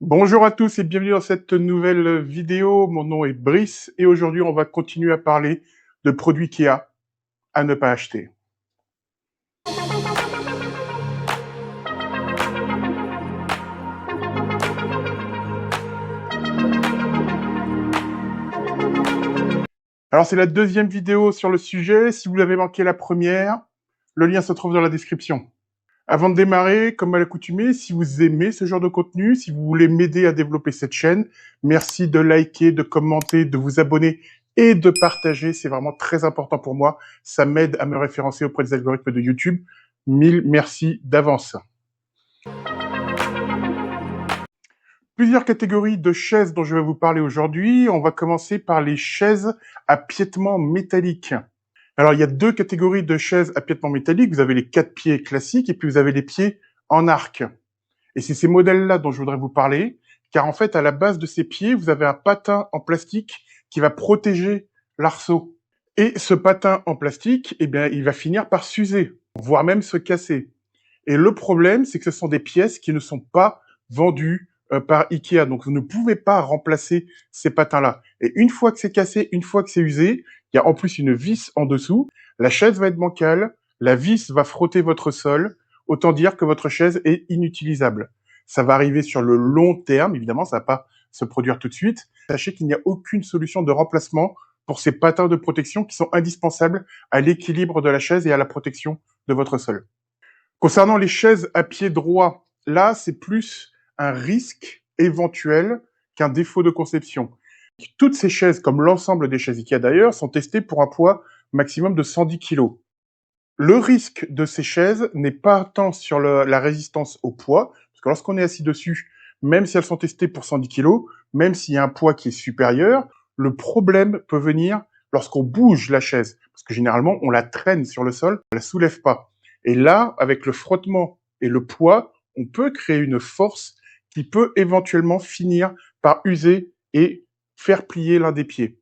Bonjour à tous et bienvenue dans cette nouvelle vidéo. Mon nom est Brice et aujourd'hui on va continuer à parler de produits Ikea à ne pas acheter. Alors c'est la deuxième vidéo sur le sujet. Si vous avez manqué la première, le lien se trouve dans la description. Avant de démarrer, comme à l'accoutumée, si vous aimez ce genre de contenu, si vous voulez m'aider à développer cette chaîne, merci de liker, de commenter, de vous abonner et de partager. C'est vraiment très important pour moi. Ça m'aide à me référencer auprès des algorithmes de YouTube. Mille merci d'avance. Plusieurs catégories de chaises dont je vais vous parler aujourd'hui. On va commencer par les chaises à piétement métallique. Alors, il y a deux catégories de chaises à piétement métallique. Vous avez les 4 pieds classiques et puis vous avez les pieds en arc. Et c'est ces modèles-là dont je voudrais vous parler, car en fait, à la base de ces pieds, vous avez un patin en plastique qui va protéger l'arceau. Et ce patin en plastique, eh bien, il va finir par s'user, voire même se casser. Et le problème, c'est que ce sont des pièces qui ne sont pas vendues par Ikea. Donc, vous ne pouvez pas remplacer ces patins-là. Et une fois que c'est cassé, une fois que c'est usé, il y a en plus une vis en dessous. La chaise va être bancale, la vis va frotter votre sol. Autant dire que votre chaise est inutilisable. Ça va arriver sur le long terme, évidemment, ça va pas se produire tout de suite. Sachez qu'il n'y a aucune solution de remplacement pour ces patins de protection qui sont indispensables à l'équilibre de la chaise et à la protection de votre sol. Concernant les chaises à pied droit, là, c'est plus un risque éventuel qu'un défaut de conception. Toutes ces chaises, comme l'ensemble des chaises Ikea d'ailleurs, sont testées pour un poids maximum de 110 kg. Le risque de ces chaises n'est pas tant sur la résistance au poids, parce que lorsqu'on est assis dessus, même si elles sont testées pour 110 kg, même s'il y a un poids qui est supérieur, le problème peut venir lorsqu'on bouge la chaise, parce que généralement, on la traîne sur le sol, on la soulève pas. Et là, avec le frottement et le poids, on peut créer une force qui peut éventuellement finir par user et faire plier l'un des pieds.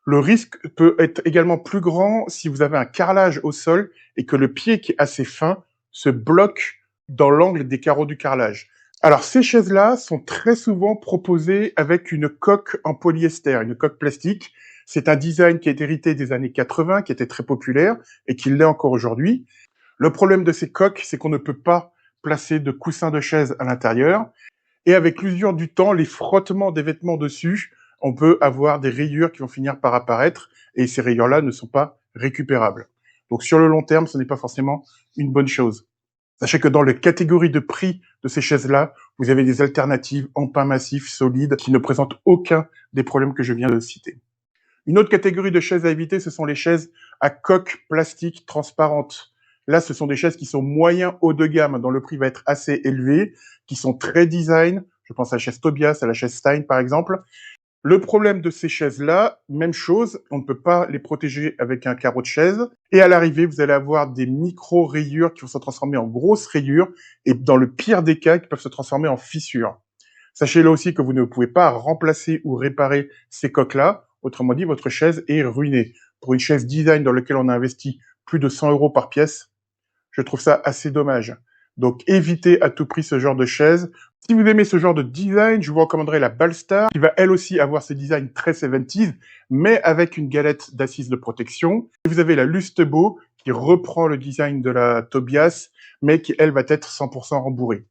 Le risque peut être également plus grand si vous avez un carrelage au sol et que le pied qui est assez fin se bloque dans l'angle des carreaux du carrelage. Alors, ces chaises-là sont très souvent proposées avec une coque en polyester, une coque plastique. C'est un design qui est hérité des années 80, qui était très populaire et qui l'est encore aujourd'hui. Le problème de ces coques, c'est qu'on ne peut pas placer de coussins de chaise à l'intérieur. Et avec l'usure du temps, les frottements des vêtements dessus, on peut avoir des rayures qui vont finir par apparaître et ces rayures-là ne sont pas récupérables. Donc sur le long terme, ce n'est pas forcément une bonne chose. Sachez que dans les catégories de prix de ces chaises-là, vous avez des alternatives en pain massif, solides, qui ne présentent aucun des problèmes que je viens de citer. Une autre catégorie de chaises à éviter, ce sont les chaises à coque plastique transparente. Là, ce sont des chaises qui sont moyen haut de gamme, dont le prix va être assez élevé, qui sont très design. Je pense à la chaise Tobias, à la chaise Stein, par exemple. Le problème de ces chaises-là, même chose, on ne peut pas les protéger avec un carreau de chaise. Et à l'arrivée, vous allez avoir des micro-rayures qui vont se transformer en grosses rayures et dans le pire des cas, qui peuvent se transformer en fissures. Sachez là aussi que vous ne pouvez pas remplacer ou réparer ces coques-là. Autrement dit, votre chaise est ruinée. Pour une chaise design dans laquelle on a investi plus de 100 € par pièce, je trouve ça assez dommage. Donc évitez à tout prix ce genre de chaise. Si vous aimez ce genre de design, je vous recommanderais la Ballstar, qui va elle aussi avoir ce design très 70s, mais avec une galette d'assises de protection. Et vous avez la Lustebo, qui reprend le design de la Tobias, mais qui elle va être 100% rembourrée.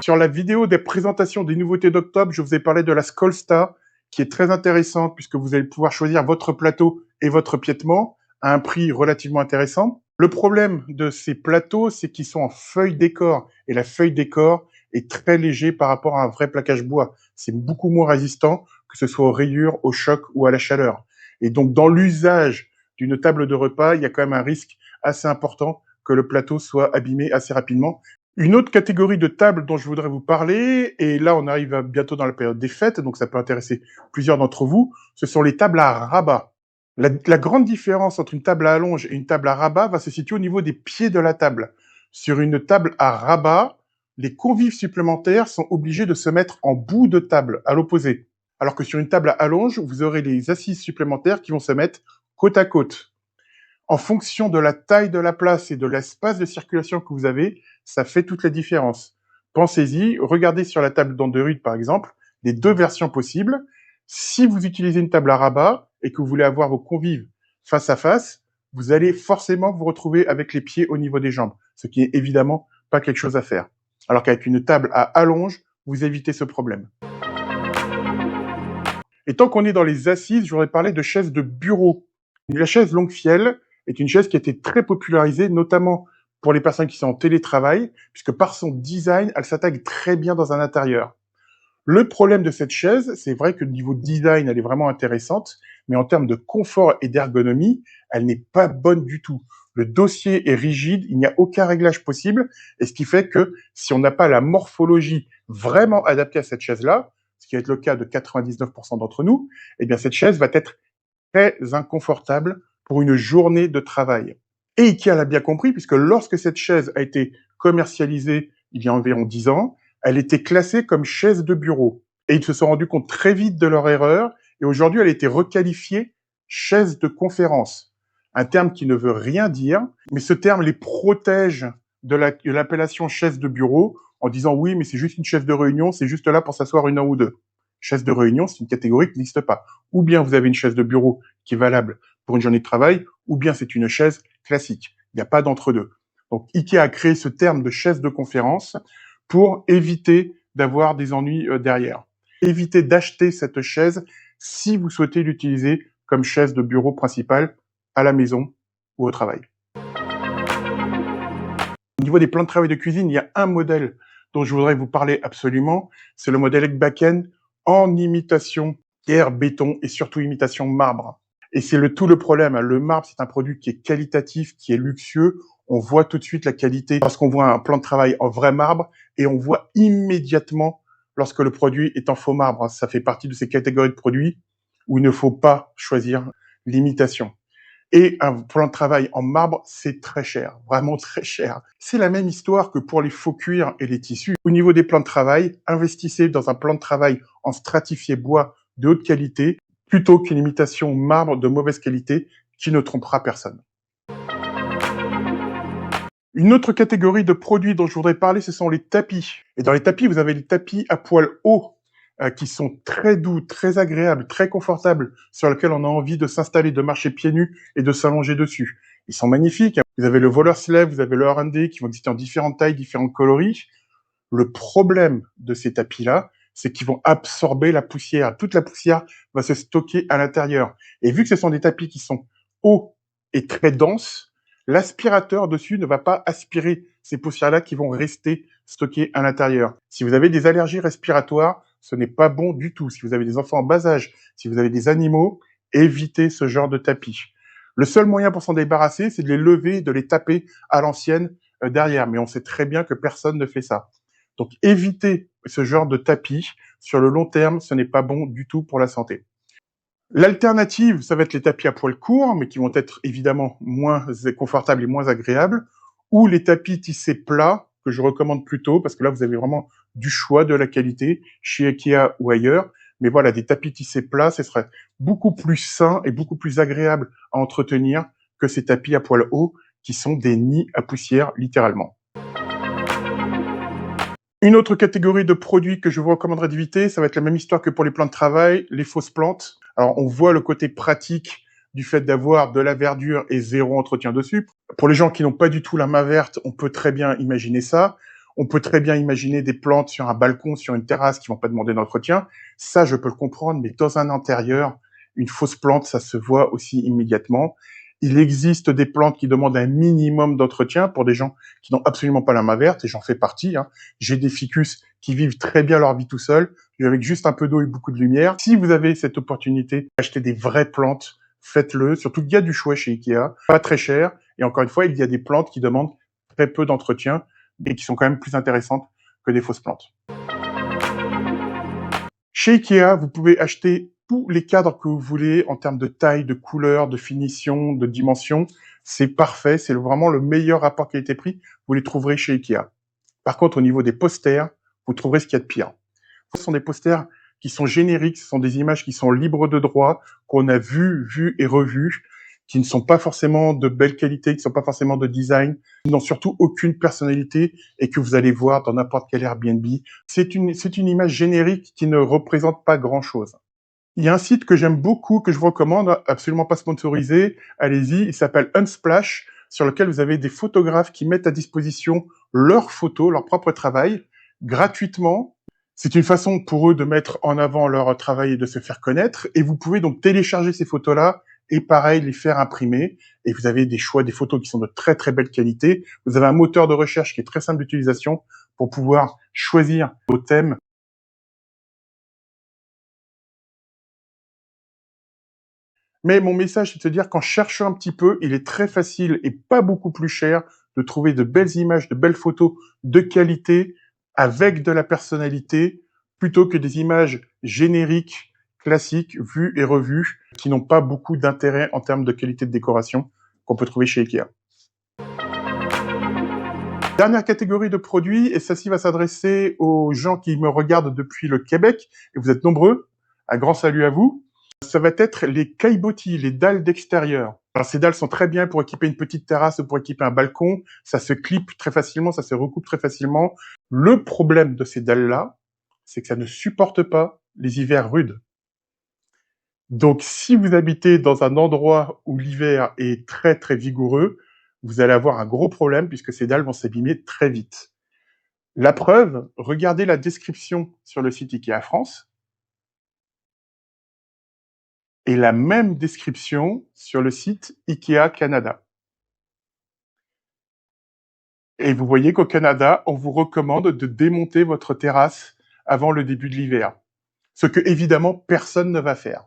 Sur la vidéo des présentations des nouveautés d'octobre, je vous ai parlé de la Skolsta, qui est très intéressante puisque vous allez pouvoir choisir votre plateau et votre piétement à un prix relativement intéressant. Le problème de ces plateaux, c'est qu'ils sont en feuille décor et la feuille décor est très léger par rapport à un vrai plaquage bois. C'est beaucoup moins résistant que ce soit aux rayures, au choc ou à la chaleur. Et donc dans l'usage d'une table de repas, il y a quand même un risque assez important que le plateau soit abîmé assez rapidement. Une autre catégorie de tables dont je voudrais vous parler, et là on arrive bientôt dans la période des fêtes, donc ça peut intéresser plusieurs d'entre vous, ce sont les tables à rabat. La grande différence entre une table à allonge et une table à rabat va se situer au niveau des pieds de la table. Sur une table à rabat, les convives supplémentaires sont obligés de se mettre en bout de table, à l'opposé. Alors que sur une table à allonge, vous aurez les assises supplémentaires qui vont se mettre côte à côte. En fonction de la taille de la place et de l'espace de circulation que vous avez, ça fait toute la différence. Pensez-y, regardez sur la table d'Android par exemple, les deux versions possibles. Si vous utilisez une table à rabat et que vous voulez avoir vos convives face à face, vous allez forcément vous retrouver avec les pieds au niveau des jambes, ce qui est évidemment pas quelque chose à faire. Alors qu'avec une table à allonge, vous évitez ce problème. Et tant qu'on est dans les assises, je voudrais parler de chaises de bureau. La chaise Longuefiel est une chaise qui a été très popularisée, notamment pour les personnes qui sont en télétravail, puisque par son design, elle s'intègre très bien dans un intérieur. Le problème de cette chaise, c'est vrai que niveau design, elle est vraiment intéressante, mais en termes de confort et d'ergonomie, elle n'est pas bonne du tout. Le dossier est rigide, il n'y a aucun réglage possible, et ce qui fait que si on n'a pas la morphologie vraiment adaptée à cette chaise-là, ce qui va être le cas de 99% d'entre nous, eh bien cette chaise va être très inconfortable pour une journée de travail. Et Ikea l'a bien compris, puisque lorsque cette chaise a été commercialisée il y a environ 10 ans, elle était classée comme chaise de bureau. Et ils se sont rendus compte très vite de leur erreur, et aujourd'hui elle a été requalifiée chaise de conférence. Un terme qui ne veut rien dire, mais ce terme les protège de l'appellation chaise de bureau, en disant oui, mais c'est juste une chaise de réunion, c'est juste là pour s'asseoir une heure ou deux. Chaise de réunion, c'est une catégorie qui n'existe pas. Ou bien vous avez une chaise de bureau qui est valable pour une journée de travail, ou bien c'est une chaise classique. Il n'y a pas d'entre-deux. Donc Ikea a créé ce terme de chaise de conférence pour éviter d'avoir des ennuis derrière. Évitez d'acheter cette chaise si vous souhaitez l'utiliser comme chaise de bureau principale à la maison ou au travail. Au niveau des plans de travail de cuisine, il y a un modèle dont je voudrais vous parler absolument, c'est le modèle Ekbaken en imitation pierre, béton et surtout imitation marbre. Et c'est tout le problème. Le marbre, c'est un produit qui est qualitatif, qui est luxueux. On voit tout de suite la qualité lorsqu'on voit un plan de travail en vrai marbre et on voit immédiatement lorsque le produit est en faux marbre. Ça fait partie de ces catégories de produits où il ne faut pas choisir l'imitation. Et un plan de travail en marbre, c'est très cher, vraiment très cher. C'est la même histoire que pour les faux cuirs et les tissus. Au niveau des plans de travail, investissez dans un plan de travail en stratifié bois de haute qualité plutôt qu'une imitation marbre de mauvaise qualité qui ne trompera personne. Une autre catégorie de produits dont je voudrais parler, ce sont les tapis. Et dans les tapis, vous avez les tapis à poils hauts qui sont très doux, très agréables, très confortables, sur lesquels on a envie de s'installer, de marcher pieds nus et de s'allonger dessus. Ils sont magnifiques. Vous avez le Voller Slave, vous avez le R&D qui vont exister en différentes tailles, différents coloris. Le problème de ces tapis-là, c'est qu'ils vont absorber la poussière. Toute la poussière va se stocker à l'intérieur. Et vu que ce sont des tapis qui sont hauts et très denses, l'aspirateur dessus ne va pas aspirer ces poussières-là qui vont rester stockées à l'intérieur. Si vous avez des allergies respiratoires, ce n'est pas bon du tout. Si vous avez des enfants en bas âge, si vous avez des animaux, évitez ce genre de tapis. Le seul moyen pour s'en débarrasser, c'est de les lever, de les taper à l'ancienne derrière. Mais on sait très bien que personne ne fait ça. Donc évitez ce genre de tapis. Sur le long terme, ce n'est pas bon du tout pour la santé. L'alternative, ça va être les tapis à poils courts, mais qui vont être évidemment moins confortables et moins agréables, ou les tapis tissés plats, que je recommande plutôt, parce que là, vous avez vraiment du choix de la qualité, chez Ikea ou ailleurs. Mais voilà, des tapis tissés plats, ce serait beaucoup plus sain et beaucoup plus agréable à entretenir que ces tapis à poils hauts, qui sont des nids à poussière, littéralement. Une autre catégorie de produits que je vous recommanderais d'éviter, ça va être la même histoire que pour les plans de travail, les fausses plantes. Alors, on voit le côté pratique du fait d'avoir de la verdure et zéro entretien dessus. Pour les gens qui n'ont pas du tout la main verte, on peut très bien imaginer ça. On peut très bien imaginer des plantes sur un balcon, sur une terrasse qui vont pas demander d'entretien. Ça, je peux le comprendre, mais dans un intérieur, une fausse plante, ça se voit aussi immédiatement. Il existe des plantes qui demandent un minimum d'entretien pour des gens qui n'ont absolument pas la main verte, et j'en fais partie. J'ai des ficus qui vivent très bien leur vie tout seuls, avec juste un peu d'eau et beaucoup de lumière. Si vous avez cette opportunité d'acheter des vraies plantes, faites-le. Surtout qu'il y a du choix chez Ikea, pas très cher. Et encore une fois, il y a des plantes qui demandent très peu d'entretien et qui sont quand même plus intéressantes que des fausses plantes. Chez Ikea, vous pouvez acheter tous les cadres que vous voulez en termes de taille, de couleur, de finition, de dimension. C'est parfait, c'est vraiment le meilleur rapport qualité-prix. Vous les trouverez chez Ikea. Par contre, au niveau des posters, vous trouverez ce qu'il y a de pire. Ce sont des posters qui sont génériques, ce sont des images qui sont libres de droit, qu'on a vues et revues, qui ne sont pas forcément de belle qualité, qui ne sont pas forcément de design, qui n'ont surtout aucune personnalité et que vous allez voir dans n'importe quel Airbnb. C'est une image générique qui ne représente pas grand-chose. Il y a un site que j'aime beaucoup, que je vous recommande, absolument pas sponsorisé, allez-y, il s'appelle Unsplash, sur lequel vous avez des photographes qui mettent à disposition leurs photos, leur propre travail, gratuitement. C'est une façon pour eux de mettre en avant leur travail et de se faire connaître, et vous pouvez donc télécharger ces photos-là, et pareil, les faire imprimer, et vous avez des choix, des photos qui sont de très très belle qualité. Vous avez un moteur de recherche qui est très simple d'utilisation pour pouvoir choisir vos thèmes. Mais mon message, c'est de se dire qu'en cherchant un petit peu, il est très facile et pas beaucoup plus cher de trouver de belles images, de belles photos de qualité avec de la personnalité plutôt que des images génériques, classiques, vues et revues qui n'ont pas beaucoup d'intérêt en termes de qualité de décoration qu'on peut trouver chez Ikea. Dernière catégorie de produits, et celle-ci va s'adresser aux gens qui me regardent depuis le Québec, et vous êtes nombreux. Un grand salut à vous. Ça va être les caillebotis, les dalles d'extérieur. Alors, ces dalles sont très bien pour équiper une petite terrasse ou pour équiper un balcon. Ça se clip très facilement, ça se recoupe très facilement. Le problème de ces dalles-là, c'est que ça ne supporte pas les hivers rudes. Donc, si vous habitez dans un endroit où l'hiver est très très vigoureux, vous allez avoir un gros problème puisque ces dalles vont s'abîmer très vite. La preuve, regardez la description sur le site Ikea France et la même description sur le site Ikea Canada. Et vous voyez qu'au Canada, on vous recommande de démonter votre terrasse avant le début de l'hiver. Ce que, évidemment, personne ne va faire.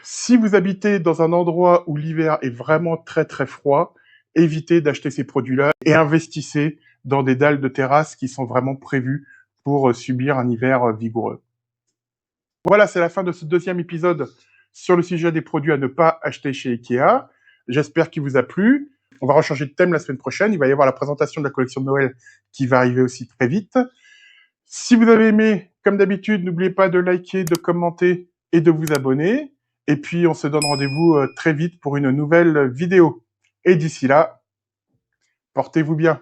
Si vous habitez dans un endroit où l'hiver est vraiment très très froid, évitez d'acheter ces produits-là et investissez dans des dalles de terrasse qui sont vraiment prévues pour subir un hiver vigoureux. Voilà, c'est la fin de ce deuxième épisode sur le sujet des produits à ne pas acheter chez Ikea. J'espère qu'il vous a plu. On va rechanger de thème la semaine prochaine. Il va y avoir la présentation de la collection de Noël qui va arriver aussi très vite. Si vous avez aimé, comme d'habitude, n'oubliez pas de liker, de commenter et de vous abonner. Et puis, on se donne rendez-vous très vite pour une nouvelle vidéo. Et d'ici là, portez-vous bien.